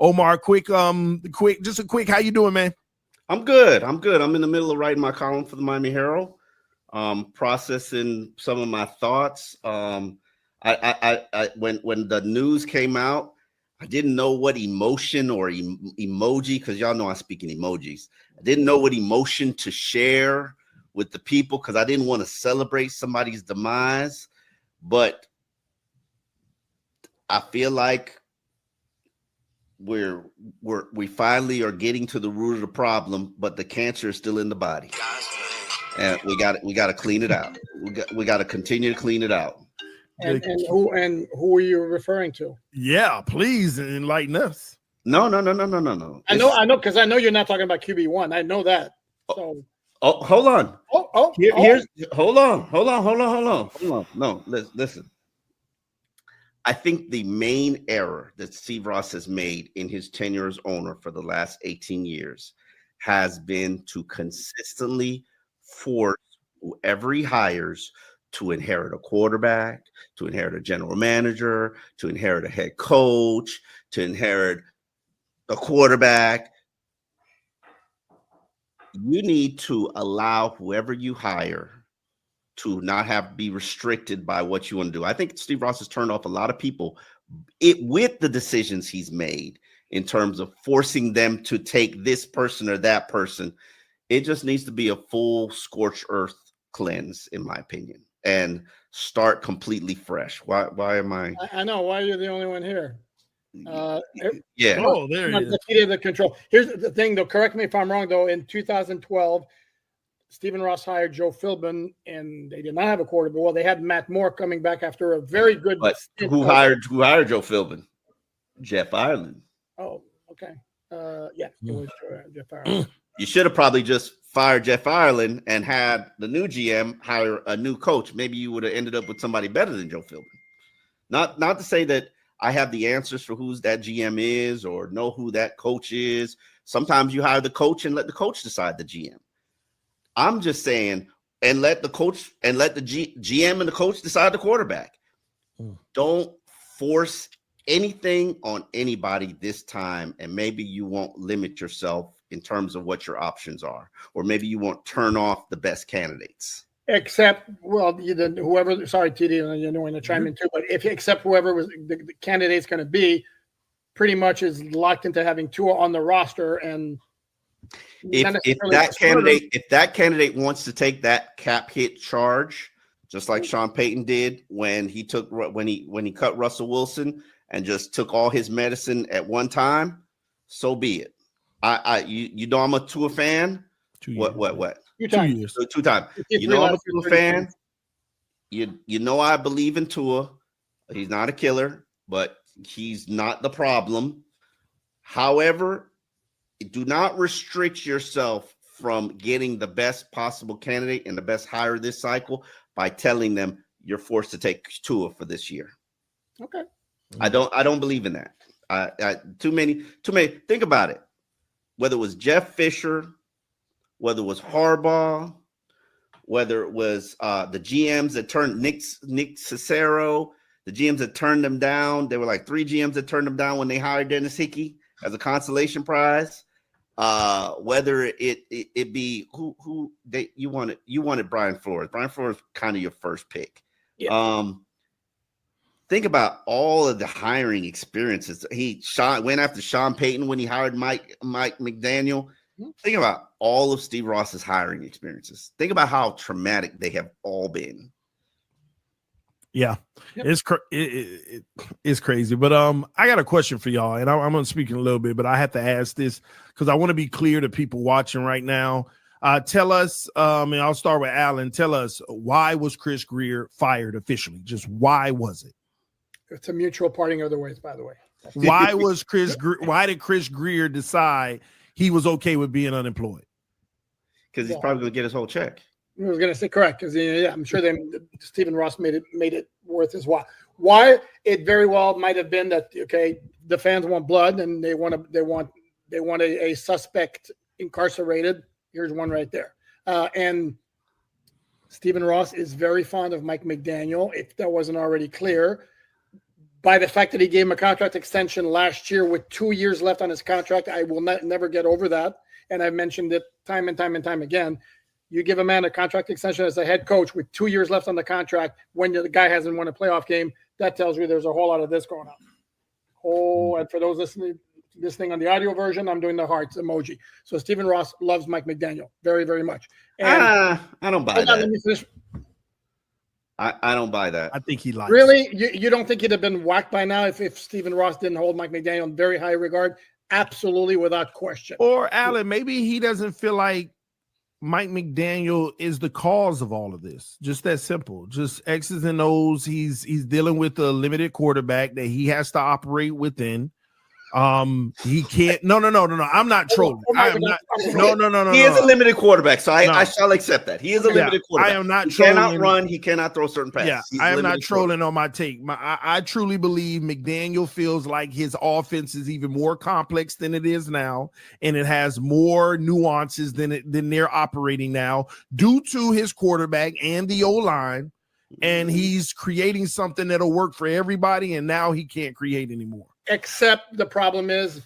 Omar, quick, just a quick. How you doing, man? I'm good. I'm in the middle of writing my column for the Miami Herald. Processing some of my thoughts. When the news came out, I didn't know what emotion or emoji, because y'all know I speak in emojis. I didn't know what emotion to share with the people because I didn't want to celebrate somebody's demise. But I feel like we finally are getting to the root of the problem, but the cancer is still in the body, and we got to clean it out. We got to continue to clean it out. And who are you referring to? Yeah, please enlighten us. No. I know, because I know you're not talking about QB1. I know that. So. Hold on. Hold on. No, listen. I think the main error that Steve Ross has made in his tenure as owner for the last 18 years has been to consistently force whoever he hires to inherit a quarterback, to inherit a general manager, to inherit a head coach, to inherit a quarterback. You need to allow whoever you hire to not be restricted by what you want to do. I think Steve Ross has turned off a lot of people with the decisions he's made in terms of forcing them to take this person or that person. It just needs to be a full scorched earth cleanse, in my opinion, and start completely fresh. Why am I? I know. Why are you the only one here? Yeah. Oh, there he is. The control. Here's the thing, though. Correct me if I'm wrong, though. In 2012, Stephen Ross hired Joe Philbin, and they did not have a quarterback. Well, they had Matt Moore coming back after a very good. But who hired Joe Philbin? Jeff Ireland. Oh, okay. Yeah, it was Jeff Ireland. You should have probably just fired Jeff Ireland and had the new GM hire a new coach. Maybe you would have ended up with somebody better than Joe Philbin. Not to say that I have the answers for who's that GM is or know who that coach is. Sometimes you hire the coach and let the coach decide the GM. I'm just saying, and let the coach and let the GM and the coach decide the quarterback. Don't force anything on anybody this time, and maybe you won't limit yourself in terms of what your options are, or maybe you won't turn off the best candidates. Except, well, whoever. Sorry, TD, you know when to chime in too. But except whoever was the candidate's going to be, pretty much is locked into having Tua on the roster and. If that candidate wants to take that cap hit charge, just like Sean Payton did when he cut Russell Wilson and just took all his medicine at one time, so be it. You know I'm a Tua fan. 2 years. What? 2 years. 2 times. You know I'm a Tua fan. You know I believe in Tua. He's not a killer, but he's not the problem. However, do not restrict yourself from getting the best possible candidate and the best hire this cycle by telling them you're forced to take Tua for this year. Okay. I don't believe in that. Too many. Think about it. Whether it was Jeff Fisher, whether it was Harbaugh, whether it was the GMs that turned Nick Cicero, the GMs that turned them down. There were like 3 GMs that turned them down when they hired Dennis Hickey as a consolation prize. Whether it be you wanted Brian Flores. Brian Flores kind of your first pick. Yeah. Think about all of the hiring experiences. He went after Sean Payton when he hired Mike McDaniel. Think about all of Steve Ross's hiring experiences. Think about how traumatic they have all been. Yeah, yep. It's crazy. But I got a question for y'all, and I'm going to speak in a little bit, but I have to ask this because I want to be clear to people watching right now. Tell us, and I'll start with Alan. Tell us, why was Chris Grier fired officially? Just why was it? It's a mutual parting of the ways, by the way. Why did Chris Grier decide he was okay with being unemployed? Because he's probably going to get his whole check. I was going to say correct because I'm sure Stephen Ross made it worth his while. Why it very well might have been that the fans want blood and they want a suspect incarcerated. Here's one right there, and Stephen Ross is very fond of Mike McDaniel. If that wasn't already clear, by the fact that he gave him a contract extension last year with 2 years left on his contract. I will never get over that. And I've mentioned it time and time and time again. You give a man a contract extension as a head coach with 2 years left on the contract when the guy hasn't won a playoff game, that tells you there's a whole lot of this going on. Oh, and for those listening on the audio version, I'm doing the hearts emoji. So Stephen Ross loves Mike McDaniel very, very much. And I don't buy that. I don't buy that. I think he likes. Really? You don't think he'd have been whacked by now if Stephen Ross didn't hold Mike McDaniel in very high regard? Absolutely, without question. Or Alan, maybe he doesn't feel like Mike McDaniel is the cause of all of this. Just that simple. Just X's and O's. He's dealing with a limited quarterback that he has to operate within. He can't. No. I'm not trolling. I am not. No. He is a limited quarterback, so I shall accept that. He is a limited quarterback. I am not. He cannot run. He cannot throw certain passes. Yeah, I am not trolling on my take. I truly believe McDaniel feels like his offense is even more complex than it is now, and it has more nuances than they're operating now due to his quarterback and the O-line. And he's creating something that'll work for everybody, and now he can't create anymore. Except the problem is,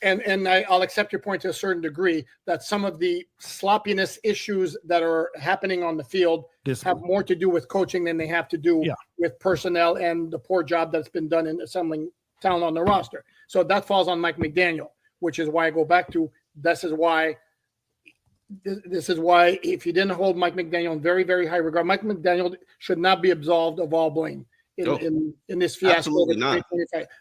and I'll accept your point to a certain degree, that some of the sloppiness issues that are happening on the field have more to do with coaching than they have to do with personnel and the poor job that's been done in assembling talent on the roster. So that falls on Mike McDaniel, which is why I go back to this is why if you didn't hold Mike McDaniel in very, very high regard, Mike McDaniel should not be absolved of all blame in this fiasco. Absolutely not.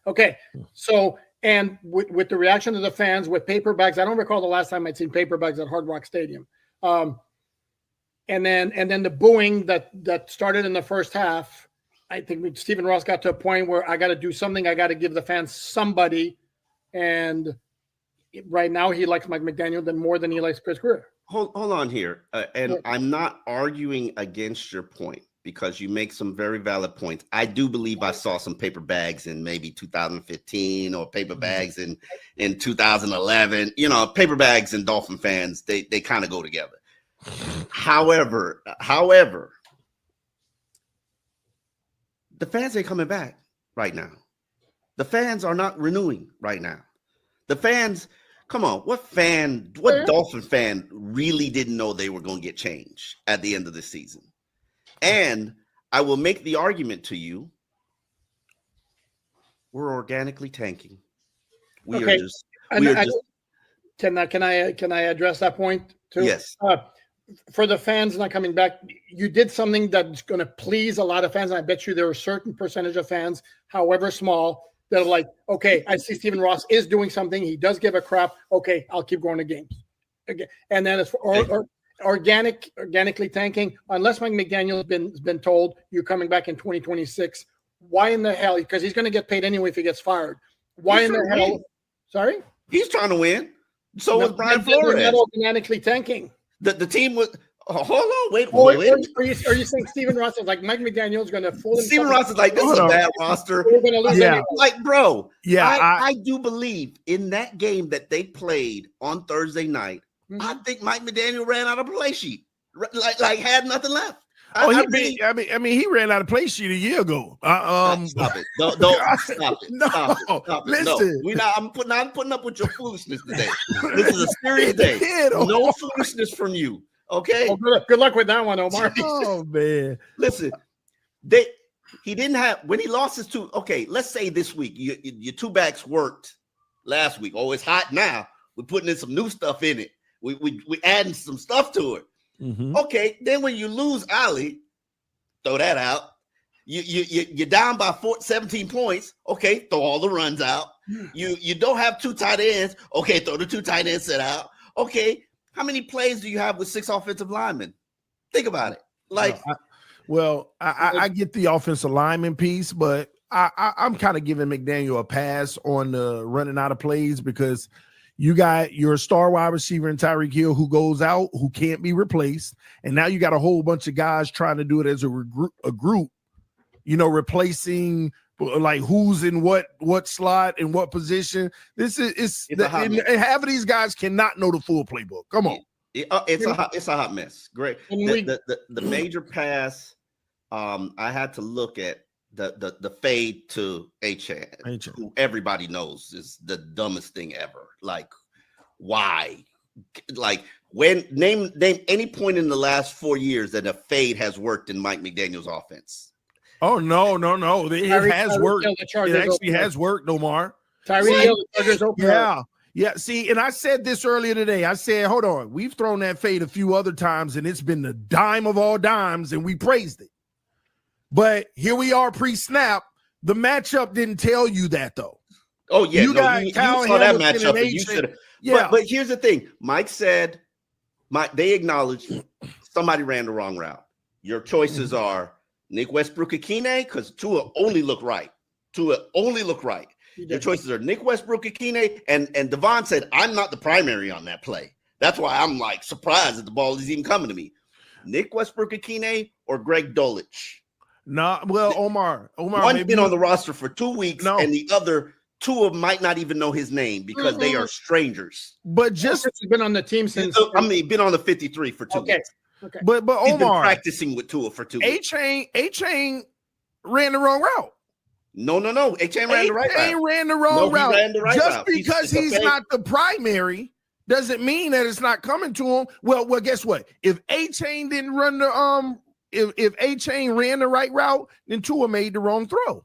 Okay, so and with the reaction of the fans with paper bags, I don't recall the last time I'd seen paper bags at Hard Rock Stadium. And then the booing that started in the first half. I think Stephen Ross got to a point where I got to do something. I got to give the fans somebody, and right now he likes Mike McDaniel more than he likes Chris Grier. Hold on here, I'm not arguing against your point because you make some very valid points. I do believe I saw some paper bags in maybe 2015 or paper bags in 2011. You know, paper bags and Dolphin fans, they kind of go together. However, the fans ain't coming back right now. The fans are not renewing right now. The fans, come on, what Dolphin fan really didn't know they were going to get changed at the end of the season? And I will make the argument to you, we're organically tanking. Can I address that point too? Yes. For the fans not coming back, you did something that's going to please a lot of fans. And I bet you there are a certain percentage of fans, however small, that are like, okay, I see Stephen Ross is doing something. He does give a crap. Okay, I'll keep going to games. Okay. And then as for organically tanking, unless Mike McDaniel has been told you're coming back in 2026, why in the hell? Because he's going to get paid anyway if he gets fired. Why in the hell? Win. Sorry? He's trying to win. So was Brian Flores. They're not organically tanking. The team was. Hold on, wait. Are you saying Stephen Ross is like Mike McDaniel's going to fool himself? Stephen Ross is like, this is a bad roster. We're going to lose anyway. Like, bro. Yeah, I do believe in that game that they played on Thursday night. Mm-hmm. I think Mike McDaniel ran out of play sheet, like had nothing left. I mean, he ran out of play sheet a year ago. Stop it! Don't stop it! Stop it! Listen, No, I'm putting up with your foolishness today. This is a serious day. No foolishness from you. Okay. Well, good luck with that one, Omar. Oh man, listen, he didn't have when he lost his two. Okay, let's say this week your two backs worked last week. Oh, it's hot now. We're putting in some new stuff in it. We adding some stuff to it. Mm-hmm. Okay, then when you lose Ali, throw that out. You're down by 17 points. Okay, throw all the runs out. You don't have two tight ends. Okay, throw the two tight ends set out. Okay, how many plays do you have with 6 offensive linemen? Think about it. Like, I get the offensive lineman piece, but I'm kind of giving McDaniel a pass on the running out of plays because you got your star wide receiver in Tyreek Hill who goes out, who can't be replaced. And now you got a whole bunch of guys trying to do it as a group, you know, replacing like who's in what slot and what position. This is half of these guys cannot know the full playbook. Come on. It's a hot mess. Great. The major pass I had to look at the fade to H.A., who everybody knows is the dumbest thing ever. Like, why? Like, when name any point in the last 4 years that a fade has worked in Mike McDaniel's offense. Oh no. It has worked. It actually has worked, Omar. Tyreek Hill, the Chargers opener. Yeah. See, and I said this earlier today. I said, hold on, we've thrown that fade a few other times, and it's been the dime of all dimes, and we praised it. But here we are pre-snap. The matchup didn't tell you that, though. Oh, yeah. You saw that matchup, and you should have. Yeah. But here's the thing. Mike said, they acknowledged somebody ran the wrong route. Your choices are Nick Westbrook-Akine, because Tua only look right. Your choices are Nick Westbrook-Akine, and Devon said, I'm not the primary on that play. That's why I'm like surprised that the ball is even coming to me. Nick Westbrook-Akine or Greg Dulcich? No, well, Omar. One's been on the roster for 2 weeks, and the other two of them might not even know his name because they are strangers. But just he's been on the team since. Been on the 53 for 2 weeks. Okay. But he's been Omar, practicing with Tua for 2 weeks. H-Chain ran the wrong route. No. H-Chain ran the right route. H-Chain ran the wrong route. He ran the right just route. Because he's not the primary doesn't mean that it's not coming to him. Well, guess what? If H-Chain didn't run the if H-Chain ran the right route, then Tua made the wrong throw.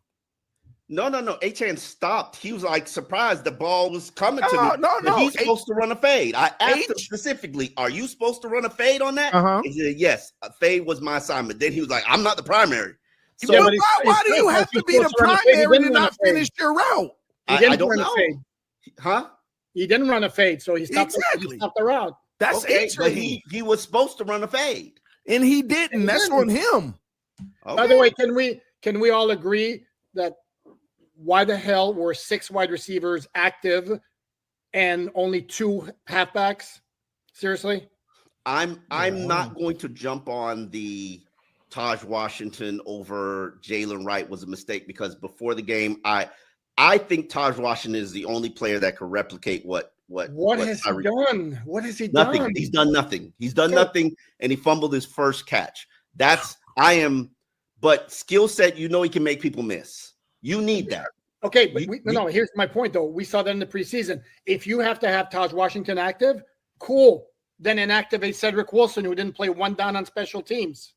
No. H-Chain stopped. He was like surprised the ball was coming to me. No. He's supposed to run a fade. I asked him specifically, are you supposed to run a fade on that? He said, yes, a fade was my assignment. Then he was like, I'm not the primary. So why do you have to be the primary to not finish your route? I don't know. Huh? He didn't run a fade, so he stopped the route. That's okay, but he was supposed to run a fade. And he didn't. That's on him. Okay. By the way, can we all agree that why the hell were 6 wide receivers active and only 2 halfbacks? Seriously? I'm not going to jump on the Taj Washington over Jalen Wright was a mistake, because before the game, I think Taj Washington is the only player that could replicate what has he done? What has he nothing. done? He's done nothing. He's done nothing, and he fumbled his first catch. But skill set, he can make people miss. You need that. Okay, but here's my point, though. We saw that in the preseason. If you have to have Taj Washington active, cool. Then inactivate Cedric Wilson, who didn't play one down on special teams.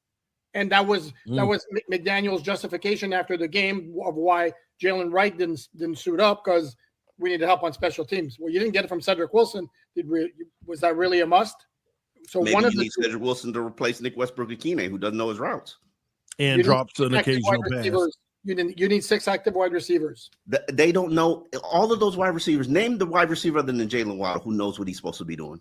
And that was McDaniel's justification after the game of why Jalen Wright didn't suit up, because we needed help on special teams. Well, you didn't get it from Cedric Wilson. Was that really a must? So maybe you need Cedric Wilson to replace Nick Westbrook-Akine, who doesn't know his routes and drops an occasional pass. You need 6 active wide receivers. They don't know all of those wide receivers. Name the wide receiver other than Jalen Waddle who knows what he's supposed to be doing.